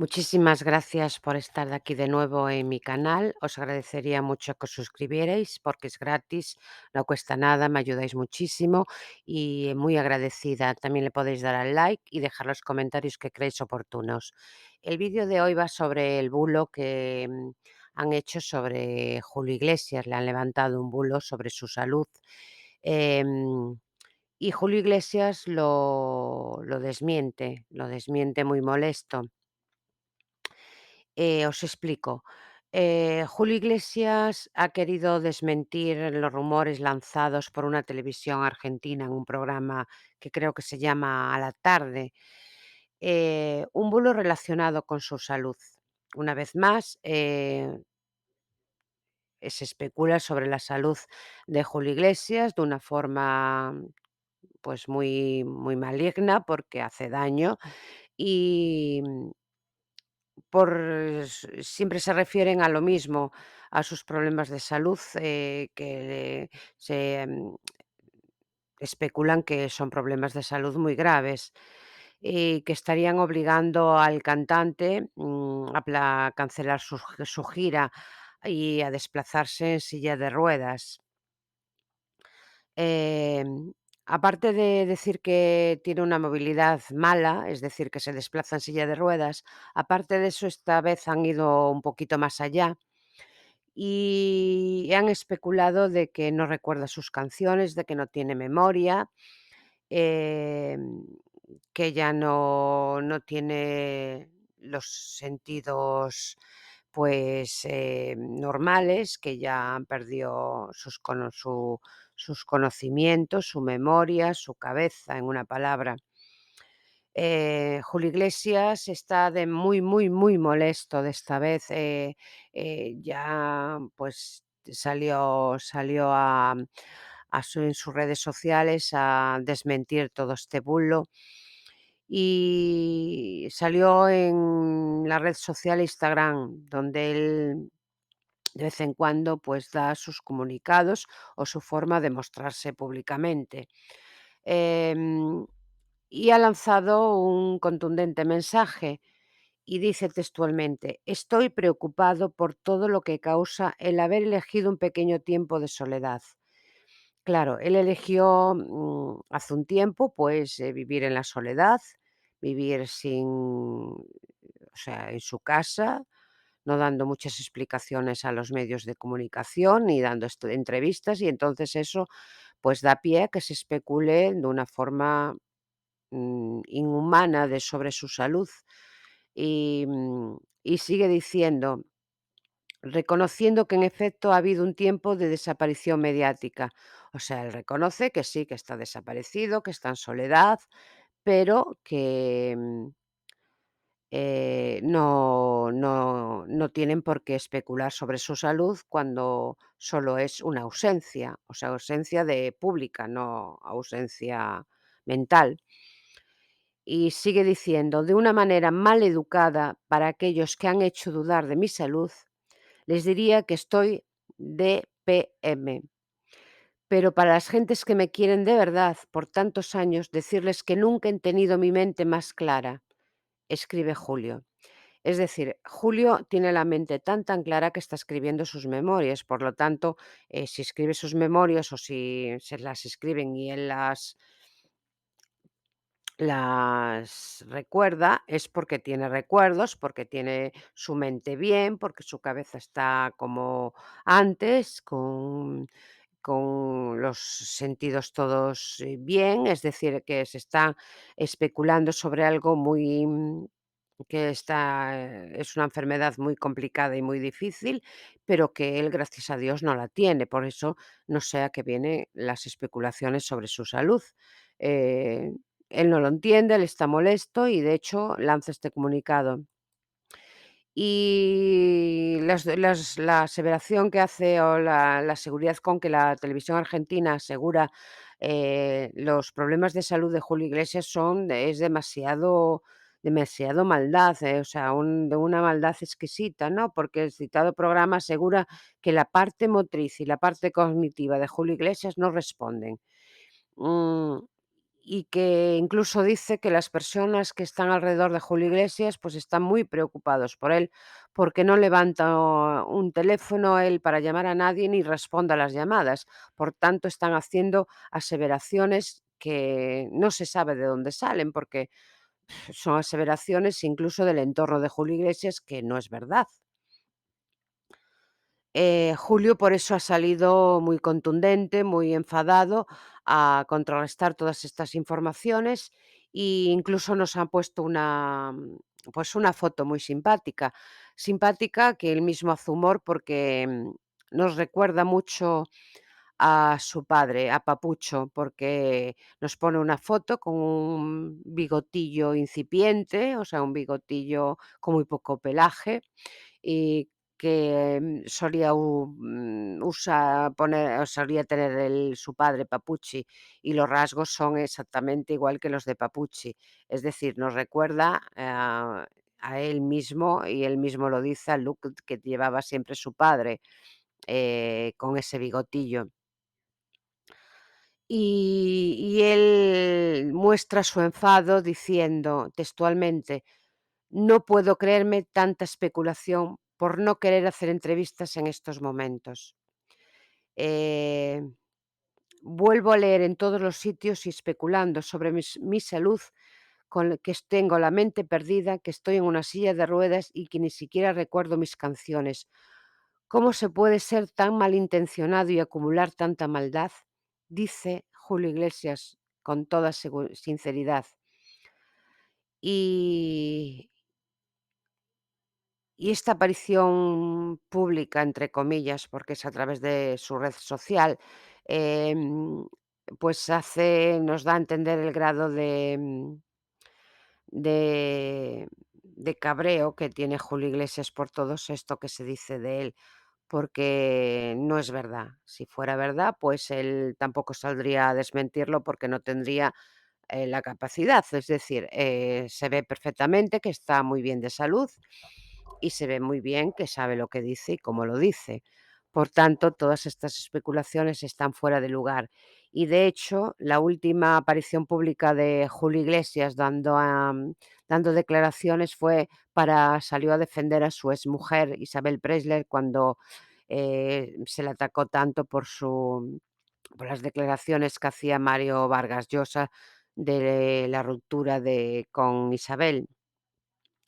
Muchísimas gracias por estar aquí de nuevo en mi canal. Os agradecería mucho que os suscribierais porque es gratis, no cuesta nada, me ayudáis muchísimo y muy agradecida. También le podéis dar al like y dejar los comentarios que creéis oportunos. El vídeo de hoy va sobre el bulo que han hecho sobre Julio Iglesias. Le han levantado un bulo sobre su salud. em, y Julio Iglesias lo desmiente muy molesto. Os explico. Julio Iglesias ha querido desmentir los rumores lanzados por una televisión argentina en un programa que creo que se llama A la tarde, un bulo relacionado con su salud. Una vez más, se especula sobre la salud de Julio Iglesias de una forma, pues, muy maligna, porque hace daño y siempre se refieren a lo mismo, a sus problemas de salud, que se especulan que son problemas de salud muy graves y que estarían obligando al cantante, a cancelar su gira y a desplazarse en silla de ruedas. Aparte de decir que tiene una movilidad mala, es decir, que se desplaza en silla de ruedas, aparte de eso, esta vez han ido un poquito más allá y han especulado de que no recuerda sus canciones, de que no tiene memoria, em, que ya no tiene los sentidos, pues, normales, que ya han perdido sus conocimientos, su memoria, su cabeza, en una palabra. Julio Iglesias está de muy molesto de esta vez, ya, pues, salió en sus redes sociales a desmentir todo este bulo y salió en la red social Instagram, donde él de vez en cuando, pues, da sus comunicados o su forma de mostrarse públicamente. Em, y ha lanzado un contundente mensaje y dice textualmente: "Estoy preocupado por todo lo que causa el haber elegido un pequeño tiempo de soledad". Claro, él eligió, hace un tiempo, pues, vivir en la soledad, vivir o sea, en su casa, no dando muchas explicaciones a los medios de comunicación ni dando entrevistas, y entonces eso, pues, da pie a que se especule de una forma, inhumana sobre su salud. Y sigue diciendo, reconociendo que en efecto ha habido un tiempo de desaparición mediática. O sea, él reconoce que sí, que está desaparecido, que está en soledad, pero que, no tienen por qué especular sobre su salud cuando solo es una ausencia, o sea, ausencia de pública, no ausencia mental. Y sigue diciendo, de una manera mal educada para aquellos que han hecho dudar de mi salud, les diría que estoy DPM. Pero para las gentes que me quieren de verdad por tantos años, decirles que nunca he tenido mi mente más clara, escribe Julio. Es decir, Julio tiene la mente tan clara que está escribiendo sus memorias. Por lo tanto, si escribe sus memorias o si se las escriben y él las recuerda, es porque tiene recuerdos, porque tiene su mente bien, porque su cabeza está como antes, con los sentidos todos, bien, es decir, que se está especulando sobre algo que es una enfermedad muy complicada y muy difícil, pero que él, gracias a Dios, no la tiene. Por eso no sé a qué vienen las especulaciones sobre su salud. Eh, Él no lo entiende, él está molesto y, de hecho, lanza este comunicado. Y la aseveración que hace o la seguridad con que la televisión argentina asegura, los problemas de salud de Julio Iglesias es demasiado maldad, o sea, de una maldad exquisita, ¿no? Porque el citado programa asegura que la parte motriz y la parte cognitiva de Julio Iglesias no responden. Mm, y que incluso dice que las personas que están alrededor de Julio Iglesias, pues, están muy preocupados por él, porque no levanta un teléfono él para llamar a nadie ni responde a las llamadas. Por tanto, están haciendo aseveraciones que no se sabe de dónde salen, porque son aseveraciones incluso del entorno de Julio Iglesias, que no es verdad. Julio por eso ha salido muy contundente, muy enfadado a contrarrestar todas estas informaciones e incluso nos ha puesto pues una foto muy simpática. Simpática que él mismo hace humor porque nos recuerda mucho a su padre, a Papucho, porque nos pone una foto con un bigotillo incipiente, o sea, un bigotillo con muy poco pelaje y que, solía tener su padre Papucci, y los rasgos son exactamente igual que los de Papucci. Es decir, nos recuerda a él mismo, y él mismo lo dice, al look que llevaba siempre su padre, con ese bigotillo. Y él muestra su enfado diciendo textualmente: "No puedo creerme tanta especulación por no querer hacer entrevistas en estos momentos". Eh, Vuelvo a leer en todos los sitios y especulando sobre mi salud, que tengo la mente perdida, que estoy en una silla de ruedas y que ni siquiera recuerdo mis canciones. ¿Cómo se puede ser tan malintencionado y acumular tanta maldad? Dice Julio Iglesias con toda sinceridad. Y, y esta aparición pública, entre comillas, porque es a través de su red social, em, pues nos da a entender el grado de cabreo que tiene Julio Iglesias por todo esto que se dice de él, porque no es verdad. Si fuera verdad, pues él tampoco saldría a desmentirlo porque no tendría la capacidad. Es decir, se ve perfectamente que está muy bien de salud y se ve muy bien que sabe lo que dice y cómo lo dice. Por tanto, todas estas especulaciones están fuera de lugar. Y de hecho, la última aparición pública de Julio Iglesias dando declaraciones salió a defender a su exmujer Isabel Preisler cuando se le atacó tanto por las declaraciones que hacía Mario Vargas Llosa de la ruptura con Isabel.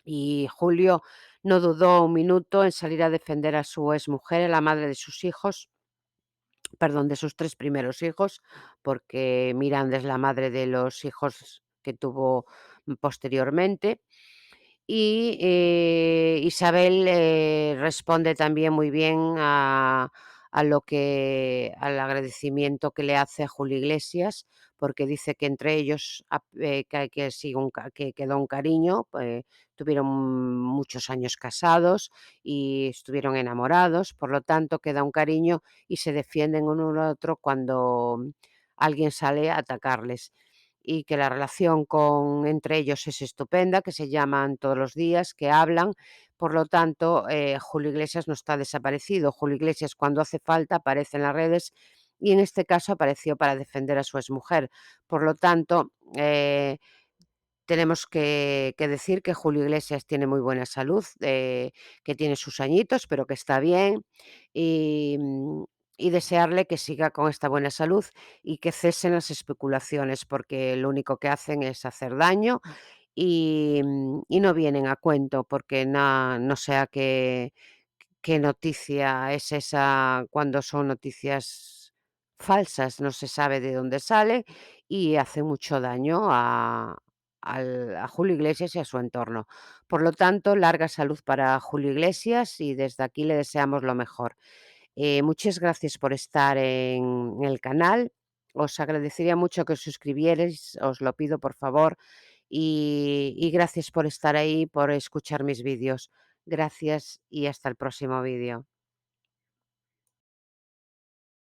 Y Julio no dudó un minuto en salir a defender a su exmujer, a la madre de sus hijos, perdón, de sus 3 primeros hijos, porque Miranda es la madre de los hijos que tuvo posteriormente. Y, Isabel, responde también muy bien al agradecimiento que le hace a Julio Iglesias, porque dice que entre ellos que sigue que quedó un cariño, tuvieron muchos años casados y estuvieron enamorados, por lo tanto queda un cariño y se defienden uno al otro cuando alguien sale a atacarles y que la relación entre ellos es estupenda, que se llaman todos los días, que hablan. Por lo tanto, Julio Iglesias no está desaparecido. Julio Iglesias, cuando hace falta, aparece en las redes y en este caso apareció para defender a su exmujer. Por lo tanto, tenemos que decir que Julio Iglesias tiene muy buena salud, que tiene sus añitos, pero que está bien, y, y desearle que siga con esta buena salud y que cesen las especulaciones, porque lo único que hacen es hacer daño y no vienen a cuento, porque no sea qué noticia es esa cuando son noticias falsas, no se sabe de dónde sale y hace mucho daño a Julio Iglesias y a su entorno. Por lo tanto, larga salud para Julio Iglesias y desde aquí le deseamos lo mejor. Muchas gracias por estar en el canal. Os agradecería mucho que os suscribierais, os lo pido por favor. Y gracias por estar ahí, por escuchar mis vídeos. Gracias y hasta el próximo vídeo.